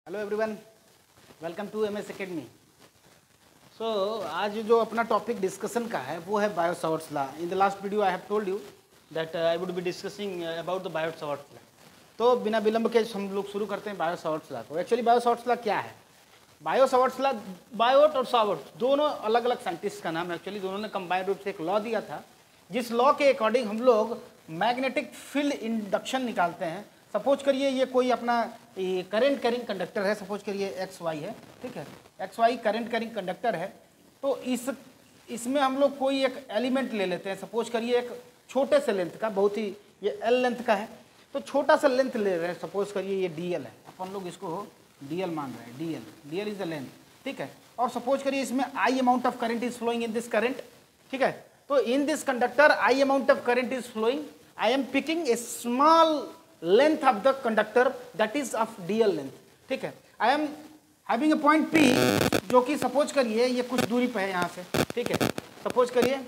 Hello everyone, welcome to MS academy. So आज जो अपना टॉपिक डिस्कशन का है वो है Biot Savart's law. In the last video I have told you that I would be discussing about the Biot Savart's law. तो बिना विलंब के हम लोग शुरू करते हैं बायो-सावर्ट्स लॉ को। एक्चुअली बायो-सावर्ट्स लॉ क्या है? बायो-सावर्ट्स लॉ, बायोट और सावर्ट्स दोनों अलग अलग साइंटिस्ट का नाम है। एक्चुअली दोनों ने कंबाइंड रूप से एक लॉ दिया था, जिस लॉ के अकॉर्डिंग हम लोग मैग्नेटिक फील्ड इंडक्शन निकालते हैं। सपोज करिए ये कोई अपना करंट कैरिंग कंडक्टर है, सपोज करिए एक्स वाई है, ठीक है, X Y current carrying conductor है। तो इसमें हम लोग कोई एक एलिमेंट ले लेते हैं, सपोज करिए एक छोटे से लेंथ का, बहुत ही ये एल लेंथ का है, तो छोटा सा लेंथ ले रहे हैं, सपोज करिए ये डी एल है, अपन लोग इसको डी एल मान रहे हैं, D L is the length, ठीक है। और सपोज करिए इसमें I amount of current is flowing in this current, ठीक है। तो in this conductor I amount of current is flowing, I am picking a small length of the conductor that is of dl length, ठीक है। I am having a point P जो कि suppose करिए ये कुछ दूरी पे है यहाँ से, ठीक है, सपोज करिए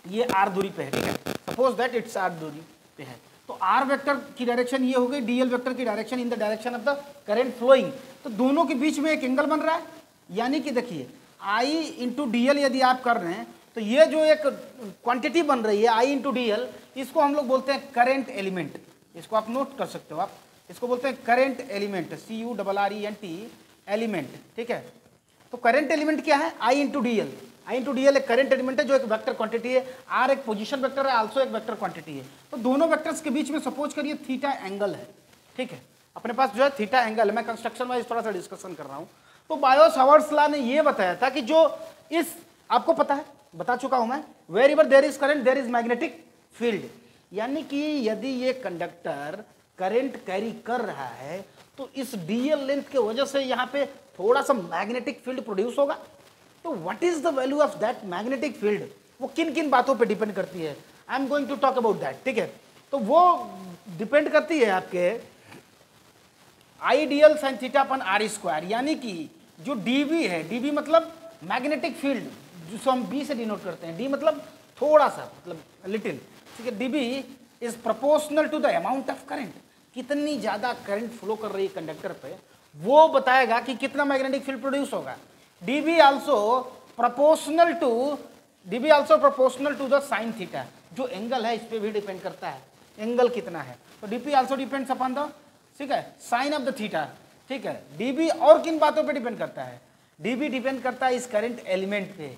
ये r दूरी पे है, ठीक है, सपोज दैट इट्स r दूरी पे है। तो r वेक्टर की डायरेक्शन ये हो गई, dl वेक्टर की direction in the direction of the current flowing. तो दोनों के बीच में एक एंगल बन रहा है, यानी कि देखिए I इंटू डी एल यदि आप कर रहे हैं तो ये जो एक क्वांटिटी बन रही है I इंटू डी एल, इसको हम लोग बोलते हैं करेंट एलिमेंट। इसको आप नोट कर सकते हो, आप इसको बोलते हैं करंट एलिमेंट, CURRENT एलिमेंट, ठीक है। तो करंट एलिमेंट क्या है? I into D L. I into D L एक करंट एलिमेंट है जो एक वेक्टर क्वांटिटी है, R एक पोजीशन वेक्टर है, आल्सो एक वेक्टर क्वांटिटी है। तो दोनों वेक्टर्स के बीच में सपोज करिए थीटा एंगल है, ठीक है, अपने पास जो है थीटा एंगल है। मैं कंस्ट्रक्शन वाइज थोड़ा सा डिस्कशन कर रहा हूँ। तो बायो-सावर्ट्स लॉ ने ये बताया था कि जो इस, आपको पता है, बता चुका हूं मैं, wherever there is current there is magnetic field, यानी कि यदि ये कंडक्टर करंट कैरी कर रहा है तो इस डीएल लेंथ के वजह से यहाँ पे थोड़ा सा मैग्नेटिक फील्ड प्रोड्यूस होगा। तो what is the value of that magnetic field, वो किन किन बातों पे डिपेंड करती है, I am going to talk about that, ठीक है। तो वो डिपेंड करती है आपके I D L sine theta upon are square, यानी कि जो डीबी है, डीबी मतलब मैग्नेटिक फील्ड, जिसको हम बी से डिनोट करते हैं, डी मतलब थोड़ा सा, मतलब लिटिल, ठीक है। DB is proportional to the amount of current, कितनी ज्यादा करंट फ्लो कर रही है कंडक्टर पे, वो बताएगा कि कितना मैग्नेटिक फील्ड प्रोड्यूस होगा। DB also proportional to the sine theta, जो एंगल है इस पे भी डिपेंड करता है, एंगल कितना है। तो DP also depends upon the, ठीक है, साइन ऑफ द थीटा, ठीक है। डीबी और किन बातों पे डिपेंड करता है? डीबी डिपेंड करता है इस करंट एलिमेंट पे,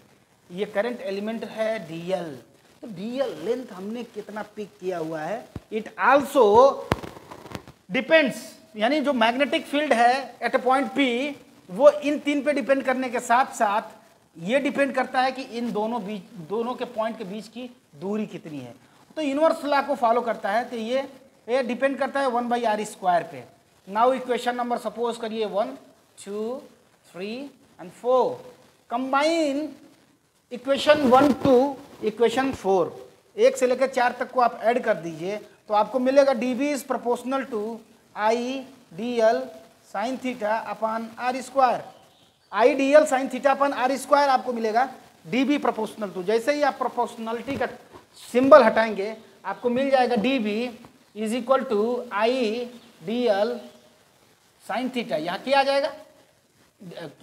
ये करंट एलिमेंट है डीएल। तो डीएल लेंथ हमने कितना पिक किया हुआ है, इट आल्सो डिपेंड्स, यानी जो मैग्नेटिक फील्ड है एट अ पॉइंट पी, वो इन तीन पे डिपेंड करने के साथ साथ ये डिपेंड करता है कि इन दोनों के पॉइंट के बीच की दूरी कितनी है। तो इनवर्स लॉ को फॉलो करता है, तो ये डिपेंड करता है 1/r² पे। नाउ इक्वेशन नंबर सपोज करिए 1, 2, 3 and 4, combine equation 1 to equation 4, 1 से लेकर 4 तक को आप ऐड कर दीजिए तो आपको मिलेगा dB is proportional to I D L sine theta upon are square. I D L sine theta upon are square आपको मिलेगा dB प्रोपोर्शनल टू। जैसे ही आप प्रोपोर्शनलिटी का सिंबल हटाएंगे आपको मिल जाएगा dB is equal to I D L sine theta. यहाँ क्या आ जाएगा,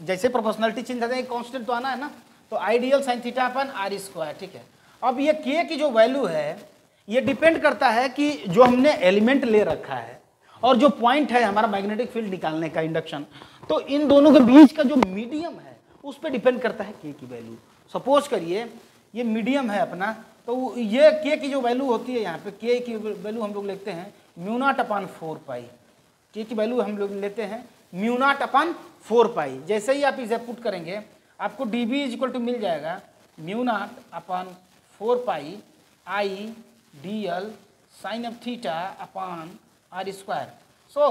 जैसे प्रोपोर्शनलिटी चेंज होता है कांस्टेंट तो आना है ना, तो I D L sine theta upon are square, ठीक है। अब ये के की जो वैल्यू है ये डिपेंड करता है कि जो हमने एलिमेंट ले रखा है और जो पॉइंट है हमारा मैग्नेटिक फील्ड निकालने का इंडक्शन, तो इन दोनों के बीच का जो मीडियम है उस पर डिपेंड करता है के की वैल्यू। सपोज करिए ये मीडियम है अपना, तो ये के की जो वैल्यू होती है, यहाँ पे के की वैल्यू हम लोग लेते हैं μ0/4π, के की वैल्यू हम लोग लेते हैं μ0/4π। जैसे ही आप इसे पुट करेंगे आपको dB इज इक्वल टू मिल जाएगा μ0/4π I D L sine of theta upon are square. So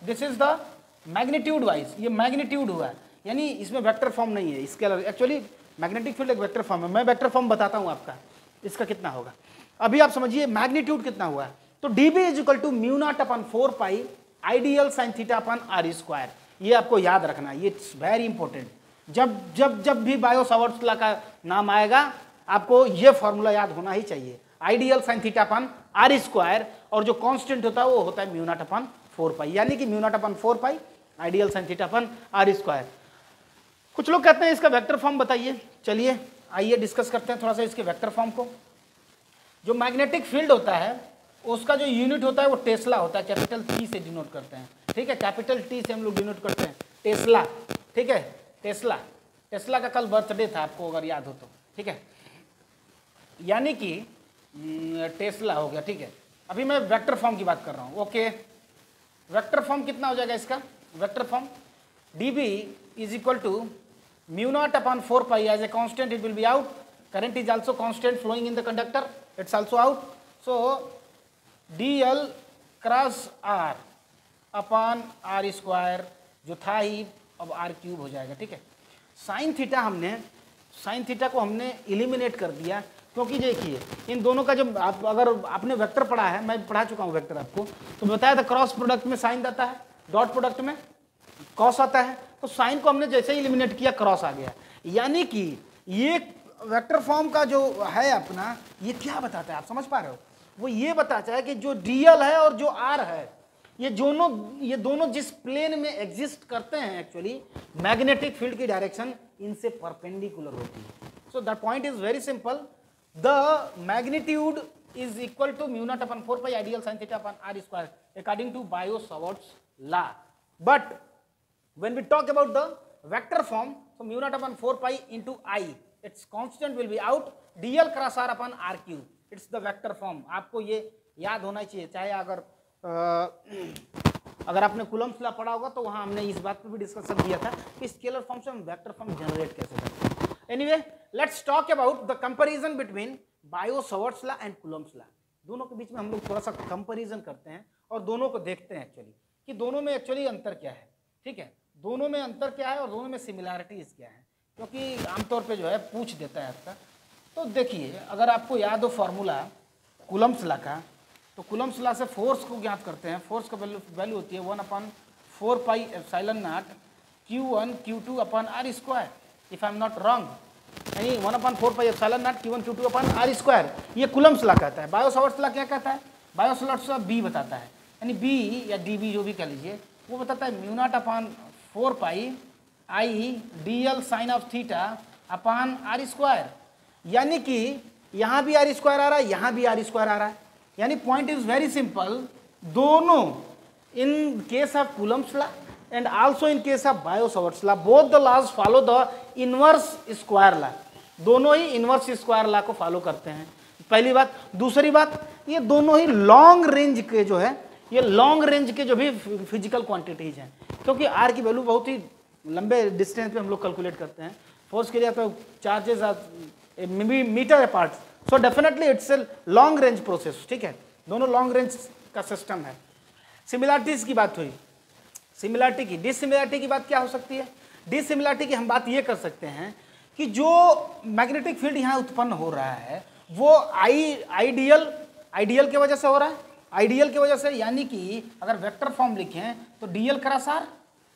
this is the magnitude wise, ये मैग्नीट्यूड हुआ, यानी इसमें वेक्टर फॉर्म नहीं है, स्केलर। एक्चुअली मैग्नेटिक फील्ड एक वेक्टर फॉर्म है, मैं वेक्टर फॉर्म बताता हूँ आपका इसका कितना होगा। अभी आप समझिए मैग्नीट्यूड कितना हुआ है, तो dB is equal to μ0/4π I d l sine theta upon are square. ये आपको याद रखना, ये इट्स वेरी इंपॉर्टेंट। जब भी बायो-सावर्ट्स लॉ का नाम आएगा आपको ये फॉर्मूला याद होना ही चाहिए, I D L sine theta upon are square, और जो कांस्टेंट होता है वो होता है μ0/4π, यानी कि μ0/4π I d l sine theta upon are square. कुछ लोग कहते हैं इसका वेक्टर फॉर्म बताइए, चलिए आइए डिस्कस करते हैं थोड़ा सा इसके वेक्टर फॉर्म को। जो मैग्नेटिक फील्ड होता है उसका जो यूनिट होता है वो टेस्ला होता है, कैपिटल टी से डिनोट करते हैं, ठीक है, कैपिटल टी से हम लोग डिनोट करते हैं टेस्ला, ठीक है, टेस्ला। टेस्ला का कल बर्थडे था आपको अगर याद हो तो, ठीक है, यानी कि टेस्ला हो गया, ठीक है। अभी मैं वेक्टर फॉर्म की बात कर रहा हूँ, ओके। वेक्टर फॉर्म कितना हो जाएगा इसका, vector form dB is equal to mu naught upon 4 pi as a constant, it will be out. Current is also constant flowing in the conductor, it's also out. So dl cross r upon r square जो था ही अब r cube हो जाएगा, ठीक है। Sine theta को हमने eliminate कर दिया, क्योंकि देखिए इन दोनों का जब आप अगर आपने वेक्टर पढ़ा है, मैं पढ़ा चुका हूँ वेक्टर आपको, तो बताया था क्रॉस प्रोडक्ट में साइन आता है, डॉट प्रोडक्ट में कॉस आता है, तो साइन को हमने जैसे ही इलिमिनेट किया क्रॉस आ गया। यानी कि ये वेक्टर फॉर्म का जो है अपना, ये क्या बताता है आप समझ पा रहे हो, वो ये बताता है कि जो डीएल है और जो आर है ये दोनों जिस प्लेन में एग्जिस्ट करते हैं, एक्चुअली मैग्नेटिक फील्ड की डायरेक्शन इनसे परपेंडिकुलर होती है। So the point is very simple, the magnitude is equal to mu naught upon 4 pi I D L sine theta upon are square according to Biot Savart's law. But when we talk about the vector form, so mu naught upon 4 pi into I, its constant will be out, dl cross r upon r cube, it's the vector form। आपको ये याद होना चाहिए, चाहे अगर आपने Coulomb's law पढ़ा होगा तो वहाँ हमने इस बात पे भी डिस्कशन दिया था कि स्केलर फॉर्म से हम वेक्टर फॉर्म जनरेट कैसे करते हैं। Anyway, let's talk about the comparison between bio-Savart's law and Coulomb's law. दोनों के बीच में हम लोग थोड़ा सा कंपैरिजन करते हैं और दोनों को देखते हैं एक्चुअली कि दोनों में एक्चुअली अंतर क्या है, ठीक है, दोनों में अंतर क्या है और दोनों में सिमिलैरिटीज क्या है, क्योंकि आमतौर पे जो है पूछ देता है आपका। तो देखिए अगर आपको याद हो फार्मूला कूलम्ब्स लॉ का, तो कूलम्ब्स लॉ से फोर्स को ज्ञात करते हैं। फोर्स का वैल्यू होती है 1/4 pi epsilon naught Q1 Q2 upon are square, if I am not wrong, यानी 1/4 pi epsilon naught Q1 Q2 upon are square, ये कूलम्ब्स लॉ कहता है। बायो-सावर्ट्स लॉ क्या कहता है, बायो-सावर्ट्स लॉ बी बताता है, यानी बी या डी जो भी कह लीजिए, वो बताता है mu naught upon 4 pi I dl sine of theta upon are square, यानी कि यहाँ भी आर स्क्वायर आ रहा है, यहाँ भी आर स्क्वायर आ रहा है। यानी पॉइंट इज वेरी सिंपल, दोनों in case of Coulomb's law and also in case of Biot Savart's law, both the laws follow the inverse square law, दोनों ही इनवर्स स्क्वायर लॉ को फॉलो करते हैं, पहली बात। दूसरी बात, ये दोनों ही लॉन्ग रेंज के जो है, ये लॉन्ग रेंज के जो भी फिजिकल क्वांटिटीज हैं, क्योंकि आर की वैल्यू बहुत ही लंबे डिस्टेंस पे हम लोग कैलकुलेट करते हैं। फोर्स के लिए तो charges are metre apart, so definitely it's a long range process, ठीक है, दोनों लॉन्ग रेंज का सिस्टम है। सिमिलरिटीज की बात हुई, सिमिलरिटी की, डिसिमिलरिटी की बात क्या हो सकती है, डिसिमिलरिटी की हम बात ये कर सकते हैं कि जो मैग्नेटिक फील्ड यहाँ उत्पन्न हो रहा है वो आइडियल की वजह से हो रहा है, आइडियल की वजह से, यानी कि अगर वेक्टर फॉर्म लिखें तो dl cross r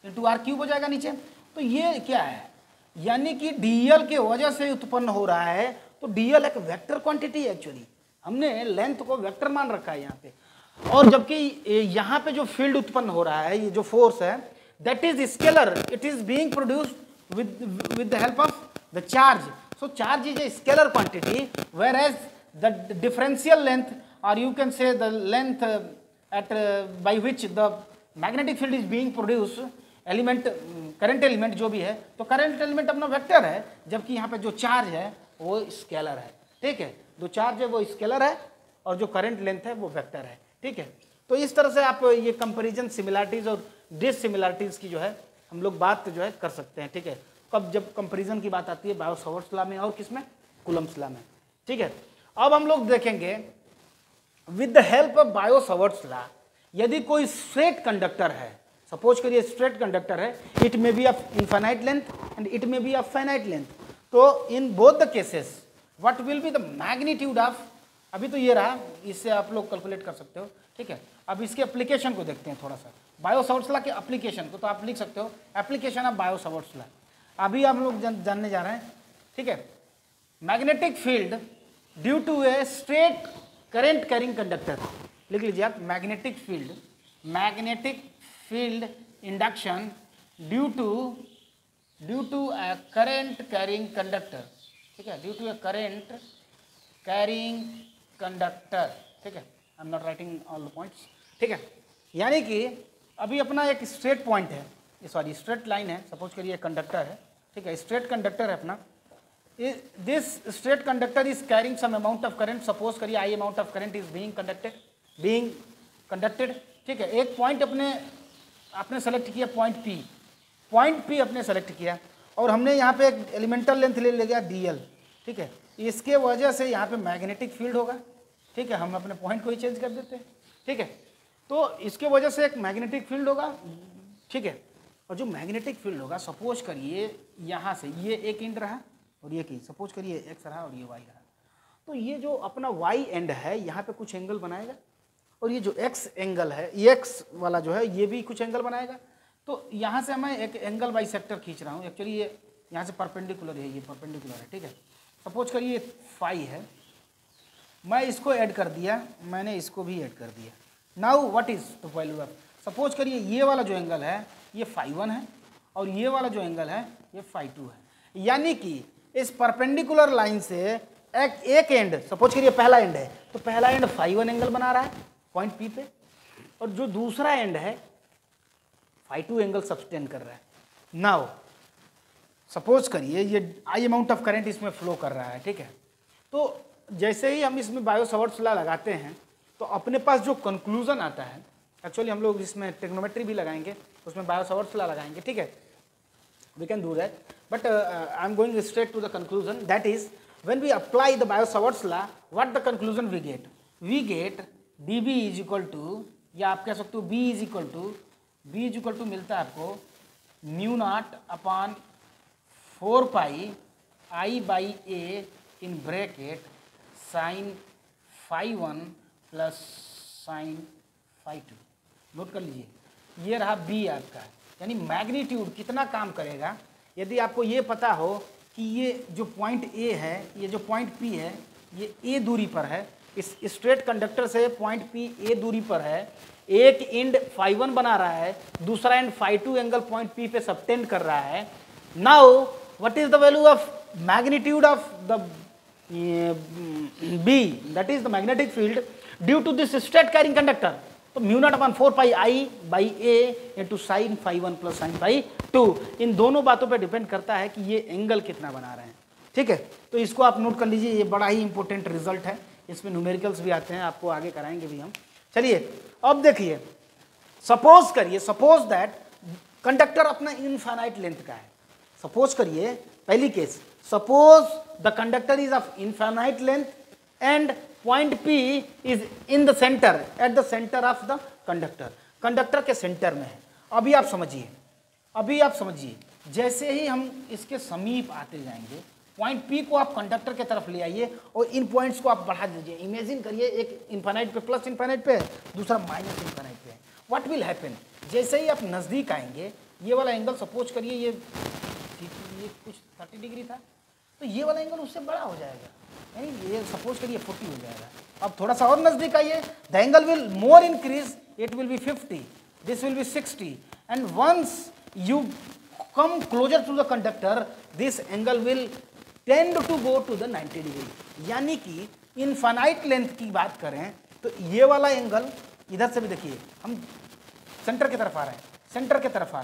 into R cube हो जाएगा नीचे। तो ये क्या है, यानी कि dl के वजह से उत्पन्न हो रहा है, तो dl एक वेक्टर क्वांटिटी है एक्चुअली, हमने लेंथ को वेक्टर मान रखा है यहाँ पे। और जबकि यहाँ पे जो फील्ड उत्पन्न हो रहा है, ये जो फोर्स है, that is scalar, it is being produced with the help of the charge. So charge is a scalar quantity, whereas the differential length, or you can say the length by which the magnetic field is being produced, element current element जो भी है, तो current element अपना vector है, जबकि यहाँ पे जो चार्ज है वो स्केलर है, ठीक है, जो चार्ज है वो स्केलर है और जो करंट लेंथ है वो वेक्टर है, ठीक है। तो इस तरह से आप ये कंपैरिजन सिमिलरिटीज और डिसिमिलरिटीज की जो है हम लोग बात जो है कर सकते हैं, ठीक है, कब जब कंपैरिजन की बात आती है बायो-सावर्ट्स लॉ में और किसमें, कूलम्ब्स लॉ में, ठीक है। अब हम लोग देखेंगे with the help of Biot Savart's law, यदि कोई स्ट्रेट कंडक्टर है, सपोज करिए स्ट्रेट कंडक्टर है, it may be of infinite length and it may be of finite length, तो in both the cases what will be the magnitude of, अभी तो ये रहा, इससे आप लोग कैलकुलेट कर सकते हो, ठीक है। अब इसके एप्लीकेशन को देखते हैं थोड़ा सा, बायो-सावर्ट्स लॉ के एप्लीकेशन को, तो आप लिख सकते हो एप्लीकेशन ऑफ बायो-सावर्ट्स लॉ, अभी हम लोग जानने जा रहे हैं, ठीक है। Magnetic field due to a straight current carrying conductor, लिख लीजिए आप, magnetic field induction due to a current carrying conductor, ठीक है, due to a current carrying conductor, ठीक है, I am not writing all the points, ठीक है। यानी कि अभी अपना एक स्ट्रेट पॉइंट है, सॉरी स्ट्रेट लाइन है, सपोज करिए कंडक्टर है, ठीक है, स्ट्रेट कंडक्टर है अपना, this straight conductor is carrying some amount of current, suppose करिए I amount of current is being conducted, ठीक है। एक पॉइंट आपने सेलेक्ट किया, पॉइंट पी अपने सेलेक्ट किया, और हमने यहाँ पे एक एलिमेंटल लेंथ ले लिया dl, ठीक है। इसके वजह से यहाँ पे मैग्नेटिक फील्ड होगा, ठीक है, हम अपने पॉइंट को ही चेंज कर देते हैं, ठीक है। तो इसके वजह से एक मैग्नेटिक फील्ड होगा, ठीक है। और जो मैग्नेटिक फील्ड होगा, सपोज करिए यहाँ से ये एक एंड रहा और ये की, सपोज करिए एक्स रहा और ये वाई रहा, तो ये जो अपना वाई एंड है यहाँ पे कुछ एंगल बनाएगा, और ये जो एक्स एंगल है, ये एक्स वाला जो है ये भी कुछ एंगल बनाएगा। तो यहाँ से मैं एक एंगल बाइसेक्टर खींच रहा हूँ, एक्चुअली ये यहाँ से परपेंडिकुलर है, ये परपेंडिकुलर है, ठीक है। सपोज करिए फाई है, मैं इसको ऐड कर दिया, मैंने इसको भी ऐड कर दिया। Now what is the value of, suppose करिए ये वाला जो एंगल है ये फाई 1 है, और ये वाला जो एंगल है ये फाई 2 है। यानी कि इस परपेंडिकुलर लाइन से एक एंड, सपोज करिए पहला एंड है, तो पहला एंड फाई 1 एंगल बना रहा है पॉइंट पी पे, और जो दूसरा एंड है फाई 2 एंगल सब्सटेंड कर रहा है। नाउ सपोज करिए ये आई अमाउंट ऑफ करंट इसमें फ्लो कर रहा है, ठीक है। तो जैसे ही हम इसमें बायो-सावर्ट्स लॉ लगाते हैं तो अपने पास जो कंक्लूजन आता है, एक्चुअली हम लोग इसमें ट्रिग्नोमेट्री भी लगाएंगे, उसमें बायो-सावर्ट्स लॉ लगाएंगे, ठीक है, we can do that, but I'm going straight to the conclusion, that is when we apply the bio-Savart's law, what the conclusion we get dB is equal to, या आप कह सकते हो B is equal to मिलता है आपको mu naught upon 4 pi I by A in bracket sine phi 1 plus sine phi 2। Note कर लीजिए, ये रहा B आपका, यानी मैग्नीट्यूड कितना काम करेगा। यदि आपको ये पता हो कि ये जो पॉइंट A है, ये जो पॉइंट P है, ये A दूरी पर है, इस स्ट्रेट कंडक्टर से पॉइंट P A दूरी पर है, एक एंड फाई 1 बना रहा है, दूसरा end phi 2 angle point P पे सबटेंड कर रहा है। Now what is the value of magnitude of the B, that is the magnetic field due to this straight carrying conductor. तो mu naught upon 4 pi I by A into sine phi 1 plus sine phi 2। इन दोनों बातों पे depend करता है कि ये angle कितना बना रहे हैं, ठीक है। तो इसको आप नोट कर लीजिए, ये बड़ा ही इंपॉर्टेंट रिजल्ट है, इसमें न्यूमेरिकल्स भी आते हैं, आपको आगे कराएंगे भी हम। चलिए अब देखिए, सपोज दैट कंडक्टर अपना इनफाइनाइट लेंथ का है। सपोज करिए पहली case, suppose the conductor is of infinite length and point P is in the centre, at the centre of the conductor, conductor के सेंटर में है। अभी आप समझिए, जैसे ही हम इसके समीप आते जाएंगे, पॉइंट P को आप कंडक्टर के तरफ ले आइए और इन पॉइंट्स को आप बढ़ा दीजिए। इमेजिन करिए एक इनफाइनाइट पे प्लस इनफाइनाइट पे, दूसरा माइनस इनफाइनाइट पे। व्हाट विल हैपन, जैसे ही आप नज़दीक आएंगे, ये वाला एंगल सपोज करिए ये कुछ 30 डिग्री था, तो ये वाला एंगल उससे बड़ा हो जाएगा, यानी ये सपोज करिए 40 हो जाएगा। अब थोड़ा सा और नज़दीक आइए, the angle will more increase, it will be 50, this will be 60, and once you come closer to the conductor, this angle will tend to go to the 90 degree. यानी कि इनफाइनाइट लेंथ की बात करें तो ये वाला एंगल, इधर से भी देखिए हम सेंटर की तरफ आ रहे हैं, सेंटर की तरफ आ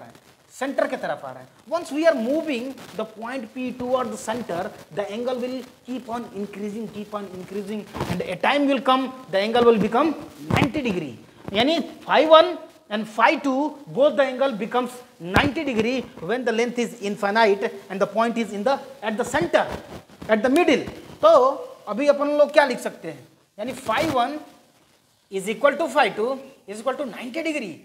रहा है। Once we are moving the point P toward the center, the angle will keep on increasing, and a time will come the angle will become 90 degree. यानी phi 1 and phi 2 both the angle becomes 90 degree when the length is infinite and the point is at the center, at the middle. तो अभी अपन लोग क्या लिख सकते हैं, यानी phi 1 is equal to phi 2 is equal to 90 degree.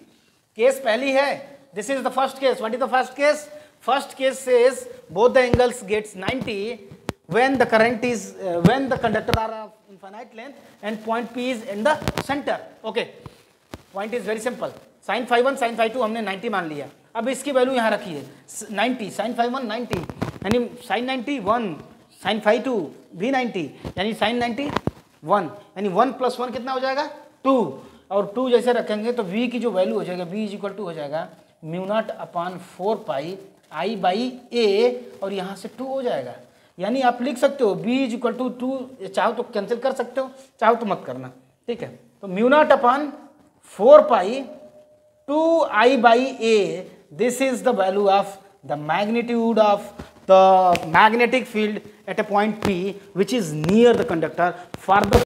Case पहली है, this is the first case. What is the first case? First case says both the angles gets 90 when the current is when the conductor are of infinite length and point P is in the center. Okay, point is very simple. Sin phi 1 sin phi 2 हमने 90 मान लिया। अब इसकी value यहाँ रखिए 90, sin phi 1 90, यानी sin 90 1, sin phi 2 भी 90, यानी sin 90 1, यानी 1 + 1 कितना हो जाएगा 2, और 2 जैसे रखेंगे तो v की जो वैल्यू हो जाएगा v इज इक्वल टू हो जाएगा mu naught upon 4 pi I by A, और यहाँ से 2 हो जाएगा। यानी आप लिख सकते हो b इज इक्वल टू 2, चाहो तो कैंसिल कर सकते हो, चाहो तो मत करना, ठीक है। तो mu naught upon 4 pi 2 I by A, this is the value of the magnitude of the magnetic field at a point P which is near the conductor for the